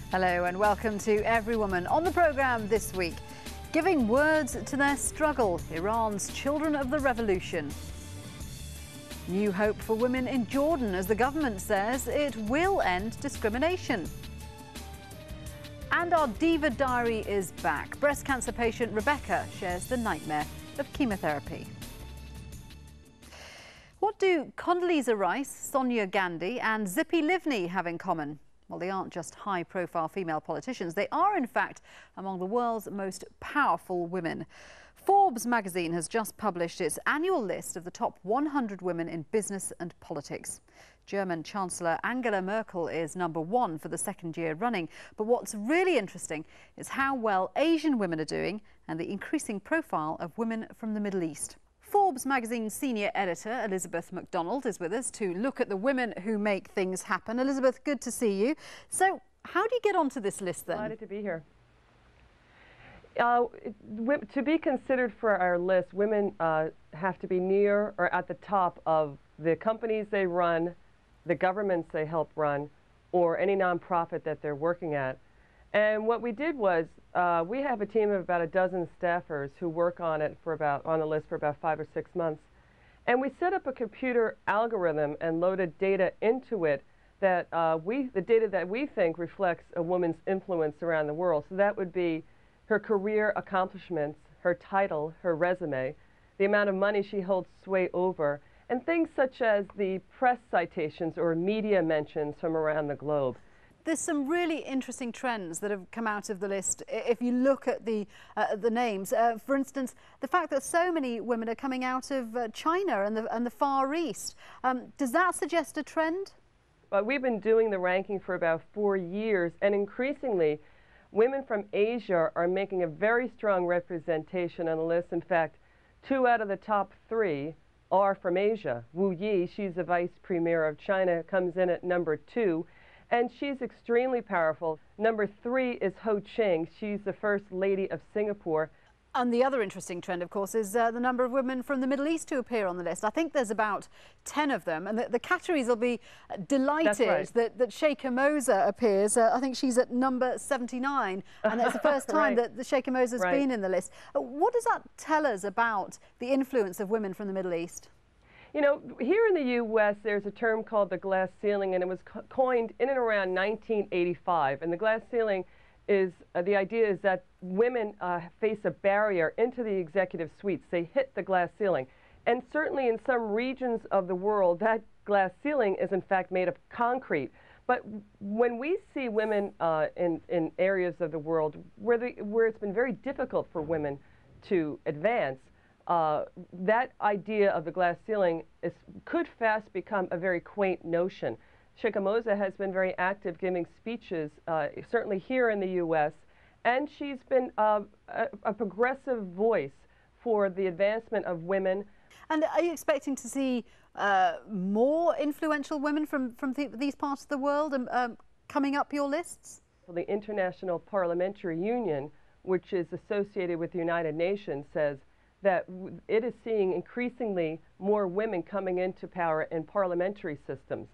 Hello and welcome to Every Woman. On the programme this week, giving words to their struggle, Iran's children of the revolution. New hope for women in Jordan as the government says it will end discrimination. And our Diva Diary is back. Breast cancer patient Rebecca shares the nightmare of chemotherapy. What do Condoleezza Rice, Sonia Gandhi and Zippy Livni have in common? Well, they aren't just high-profile female politicians. They are, in fact, among the world's most powerful women. Forbes magazine has just published its annual list of the top 100 women in business and politics. German Chancellor Angela Merkel is #1 for the second year running. But what's really interesting is how well Asian women are doing and the increasing profile of women from the Middle East. Forbes magazine senior editor Elizabeth MacDonald is with us to look at the women who make things happen. Elizabeth, good to see you. So how do you get onto this list then? Delighted to be here. To be considered for our list, women have to be near or at the top of the companies they run, the governments they help run, or any nonprofit that they're working at. And what we did was we have a team of about a dozen staffers who work on it on the list for about 5 or 6 months. And we set up a computer algorithm and loaded data into it that the data that we think reflects a woman's influence around the world. So that would be her career accomplishments, her title, her resume, the amount of money she holds sway over, and things such as the press citations or media mentions from around the globe. There's some really interesting trends that have come out of the list if you look at the names. For instance, the fact that so many women are coming out of China and the Far East. Does that suggest a trend? We've been doing the ranking for about 4 years, and increasingly, women from Asia are making a very strong representation on the list. In fact, 2 out of the top 3 are from Asia. Wu Yi, she's the vice premier of China, comes in at #2. And she's extremely powerful. #3 is Ho Ching. She's the First Lady of Singapore. And the other interesting trend, of course, is the number of women from the Middle East who appear on the list. I think there's about 10 of them. And the Qataris will be delighted that Sheikha Moza appears. I think she's at #79. And it's the first time that the Sheikha Moza's been in the list. What does that tell us about the influence of women from the Middle East? You know, here in the U.S., there's a term called the glass ceiling, and it was coined in and around 1985. And the glass ceiling is, the idea is that women face a barrier into the executive suites. They hit the glass ceiling. And certainly in some regions of the world, that glass ceiling is in fact made of concrete. But when we see women in areas of the world where it's been very difficult for women to advance, that idea of the glass ceiling could fast become a very quaint notion. Sheikha Moza has been very active giving speeches, certainly here in the U.S., and she's been a progressive voice for the advancement of women. And are you expecting to see more influential women from these parts of the world coming up your lists? Well, the International Parliamentary Union, which is associated with the United Nations, says that it is seeing increasingly more women coming into power in parliamentary systems.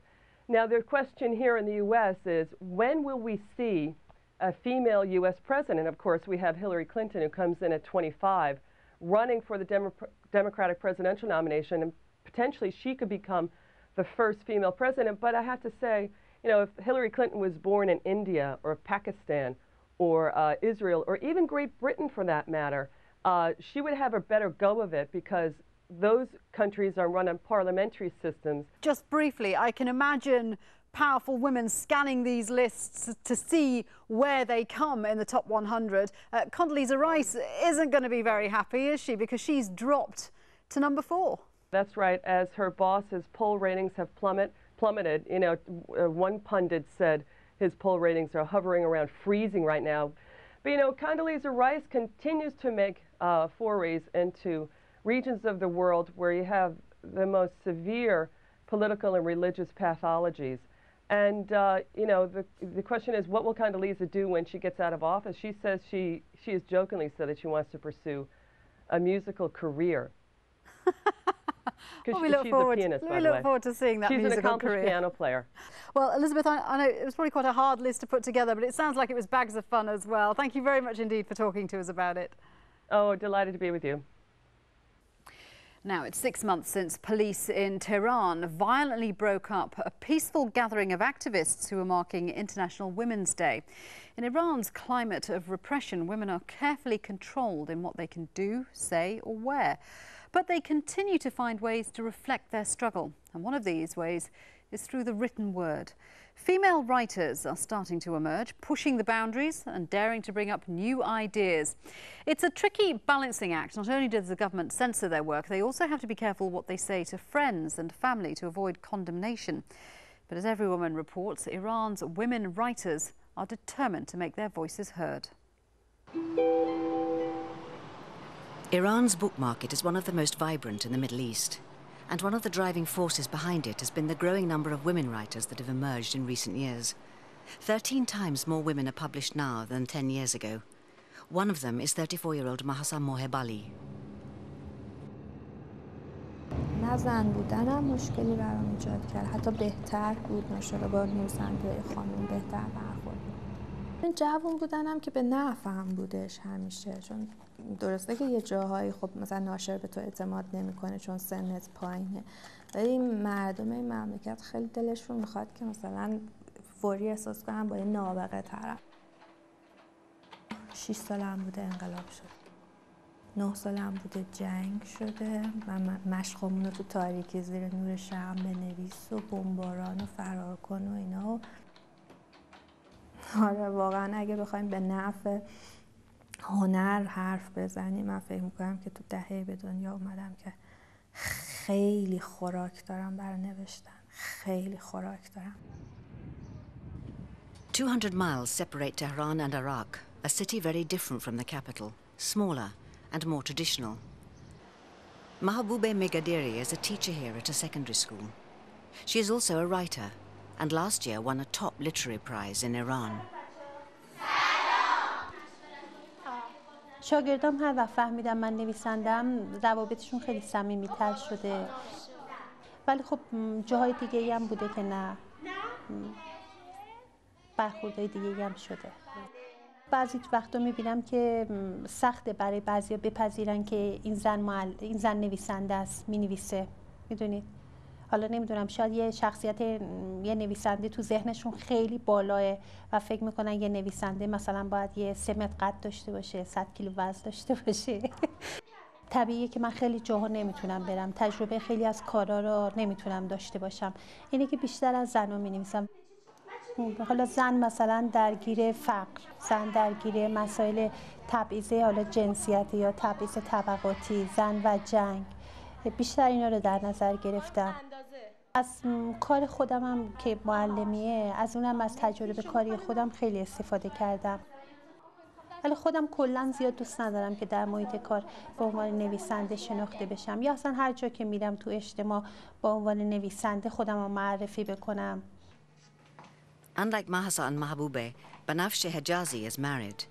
Now, the question here in the U.S. is, when will we see a female U.S. president? Of course, we have Hillary Clinton, who comes in at 25, running for the Democratic presidential nomination, and potentially she could become the first female president. But I have to say, you know, if Hillary Clinton was born in India or Pakistan or Israel or even Great Britain for that matter, she would have a better go of it because those countries are run on parliamentary systems. Just briefly, I can imagine powerful women scanning these lists to see where they come in the top 100. Condoleezza Rice isn't going to be very happy, is she? Because she's dropped to #4. That's right. As her boss's poll ratings have plummeted. You know, one pundit said his poll ratings are hovering around freezing right now. But, you know, Condoleezza Rice continues to make forays into regions of the world where you have the most severe political and religious pathologies. And, you know, the question is, what will Condoleezza do when she gets out of office? She says she has jokingly said that she wants to pursue a musical career. Well, we look forward to seeing that musical career. She's an accomplished piano player. Well, Elizabeth, I know it was probably quite a hard list to put together, but it sounds like it was bags of fun as well. Thank you very much indeed for talking to us about it. Oh, delighted to be with you. Now, it's 6 months since police in Tehran violently broke up a peaceful gathering of activists who were marking International Women's Day. In Iran's climate of repression, women are carefully controlled in what they can do, say or wear. But they continue to find ways to reflect their struggle. And one of these ways is through the written word. Female writers are starting to emerge, pushing the boundaries and daring to bring up new ideas. It's a tricky balancing act. Not only does the government censor their work, they also have to be careful what they say to friends and family to avoid condemnation. But as Everywoman reports, Iran's women writers are determined to make their voices heard. Iran's book market is one of the most vibrant in the Middle East. And one of the driving forces behind it has been the growing number of women writers that have emerged in recent years. 13 times more women are published now than 10 years ago. One of them is 34-year-old Mahsa Mohebali. نه زن بودنم مشکلی برام ایجاد کرد، حتی بهتر بود نشده با نویسنده خانم بهتر برخورد. این جوان بودنم که به نفعم بودش همیشه، چون درسته که یه جاهایی خب مثلا ناشر به تو اعتماد نمیکنه چون سنت پایینه، ولی مردم این مملکت خیلی دلشون میخواد که مثلا فوری احساس کنم با یه نابغه طرف. 6 سالم بوده انقلاب شد، 9 سالم بوده جنگ شده و مشقمون رو تو تاریکی زیر نور شمع بنویس و بمباران و فرار کن و اینا. آره واقعا اگه بخوایم به نفع هنر حرف بزنیم، من فکر میکنم که تو دهه به دنیا اومدم که خیلی خوراک دارم برای نوشتن، خیلی خوراک دارم. 200 miles separate Tehran and Iraq, a city very different from the capital, smaller and more traditional. Mahboube Megaderi is a teacher here at a secondary school. She is also a writer, and last year won a top literary prize in Iran. شاگردام هر وقت فهمیدم من نویسندم روابطشون خیلی صمیمیتر شده، ولی خب جاهای دیگه هم بوده که نه، برخوردهای دیگه هم شده. بعضی وقتا میبینم که سخته برای بعضیا بپذیرن که این زن نویسنده است، مینویسه. میدونید حالا نمیدونم، شاید یه شخصیت یه نویسنده تو ذهنشون خیلی بالاه و فکر میکنن یه نویسنده مثلا باید یه 3 متر قد داشته باشه، 100 کیلو وزن داشته باشه. طبیعیه که من خیلی جاها نمیتونم برم، تجربه خیلی از کارا رو نمیتونم داشته باشم. اینه که بیشتر از زن‌ها مینویسم. حالا زن مثلا درگیر فقر، زن درگیر مسائل تبعیض حالا جنسیتی یا تبعیض طبقاتی، زن و جنگ، بیشتر اینا رو در نظر گرفتم. از کار خودم هم که معلمیه، از اونم از تجربه کاری خودم خیلی استفاده کردم. ولی خودم کلا زیاد دوست ندارم که در محیط کار به عنوان نویسنده شناخته بشم، یا اصلا هر جا که میرم تو اجتماع با عنوان نویسنده خودم رو معرفی بکنم. Unlike Mahsa and Mahboube, Banafsheh Hijazi is married.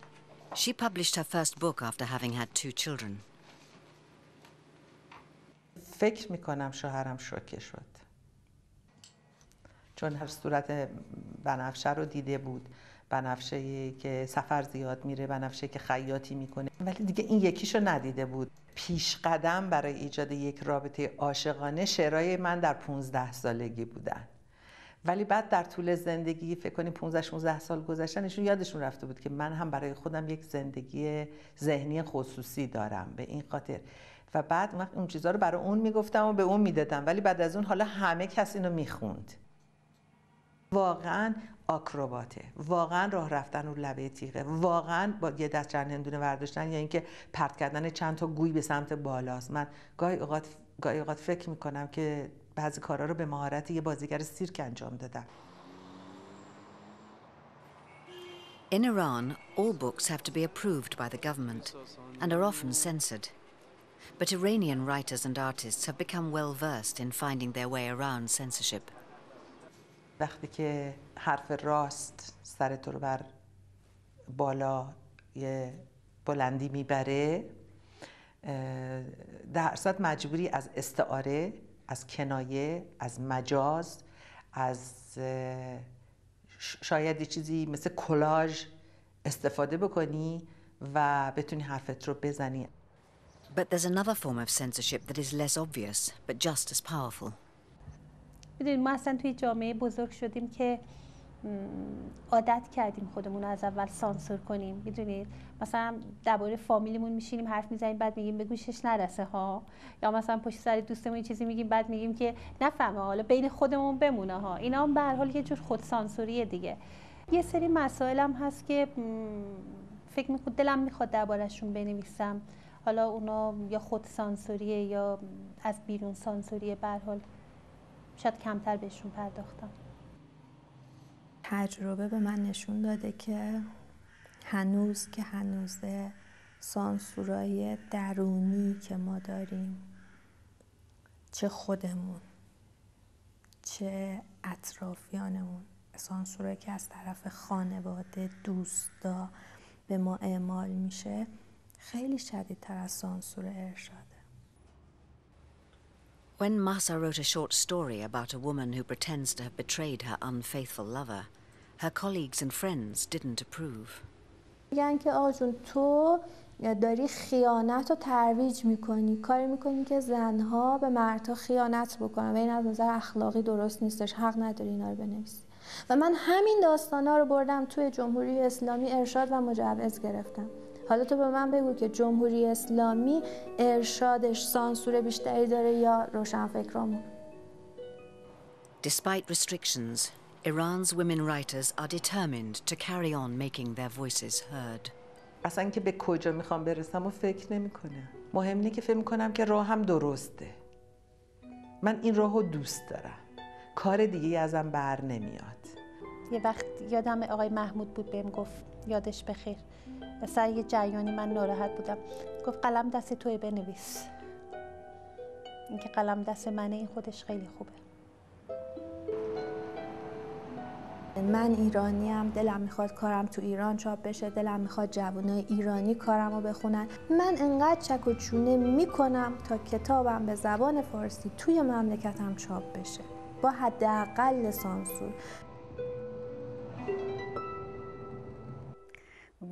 She published her first book after having had 2 children. فکر میکنم شوهرم شوکه شد، چون هر صورت بنفشه رو دیده بود، بنفشه که سفر زیاد میره، بنفشه که خیاطی میکنه، ولی دیگه این یکیشو ندیده بود. پیش قدم برای ایجاد یک رابطه عاشقانه شعرهای من در 15 سالگی بودن، ولی بعد در طول زندگی فکر کنیم 15-16 سال گذشتن ایشون یادشون رفته بود که من هم برای خودم یک زندگی ذهنی خصوصی دارم، به این خاطر. و بعد وقت اون چیزا رو برای اون میگفتم و به اون میدادم، ولی بعد از اون حالا همه کس اینو میخوند. واقعا آکروباته، واقعا راه رفتن رو لبه تیغه، واقعا با یه دست چند هندونه برداشتن یا اینکه پرت کردن چند تا گوی به سمت بالاست. من گاهی اوقات فکر میکنم که بعضی کارا رو به مهارت یه بازیگر سیرک انجام دادم. In Iran, all books have to be approved by the government and are often censored. But Iranian writers and artists have become well versed in finding their way around censorship. وقتی که حرف راست سر تو رو بر بالا یه بلندی میبره درصد مجبوری از استعاره، از کنایه، از مجاز، از شاید یه چیزی مثل کلاژ استفاده بکنی و بتونی حرفت رو بزنی. But there's another form of censorship that is less obvious, but just as powerful. میدونید ما اصلا توی جامعه بزرگ شدیم که عادت کردیم خودمون رو از اول سانسور کنیم. میدونید مثلا درباره فامیلیمون میشینیم حرف میزنیم بعد میگیم به گوشش نرسه ها، یا مثلا پشت سر دوستمون یه چیزی میگیم بعد میگیم که نفهمه، حالا بین خودمون بمونه ها. اینا هم به هر حال یه جور خود سانسوریه دیگه. یه سری مسائل هم هست که فکر میکنم دلم میخواد درباره‌شون بنویسم، حالا اونا یا خود سانسوریه یا از بیرون سانسوریه، به هر حال شاید کمتر بهشون پرداختم. تجربه به من نشون داده که هنوزه سانسورای درونی که ما داریم، چه خودمون چه اطرافیانمون، سانسورایی که از طرف خانواده، دوستا به ما اعمال میشه خیلی شدیدتر از سانسور ارشاده. When Mahsa wrote a short story about a woman who pretends to have betrayed her unfaithful lover, her colleagues and friends didn't approve. میگن که آقا جون تو داری خیانت رو ترویج میکنی، کاری میکنی که زنها به مردها خیانت بکنن و این از نظر اخلاقی درست نیستش، حق نداری اینا رو بنویسی. و من همین داستانا رو بردم توی جمهوری اسلامی ارشاد و مجوز گرفتم. حالا تو به من بگو که جمهوری اسلامی ارشادش سانسور بیشتری داره یا روشنفکرامون؟ Despite restrictions, Iran's women writers are determined to carry on making their voices heard. اصلا که به کجا میخوام برسم و فکر نمیکنم. مهم اینه که فکر میکنم که راهم درسته. من این راهو دوست دارم. کار دیگه ازم بر نمیاد. یه وقت یادم آقای محمود بود بهم گفت، یادش بخیر، سر یه جریانی من ناراحت بودم، گفت قلم دست توی بنویس. این که قلم دست منه این خودش خیلی خوبه. من ایرانیم، دلم میخواد کارم تو ایران چاپ بشه، دلم میخواد جوانای ایرانی کارم رو بخونن. من انقدر چک و چونه میکنم تا کتابم به زبان فارسی توی مملکتم چاپ بشه با حداقل سانسور.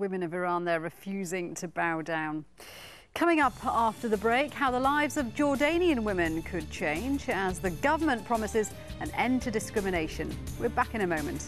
Women of Iran, they're refusing to bow down. Coming up after the break, how the lives of Jordanian women could change as the government promises an end to discrimination. We're back in a moment.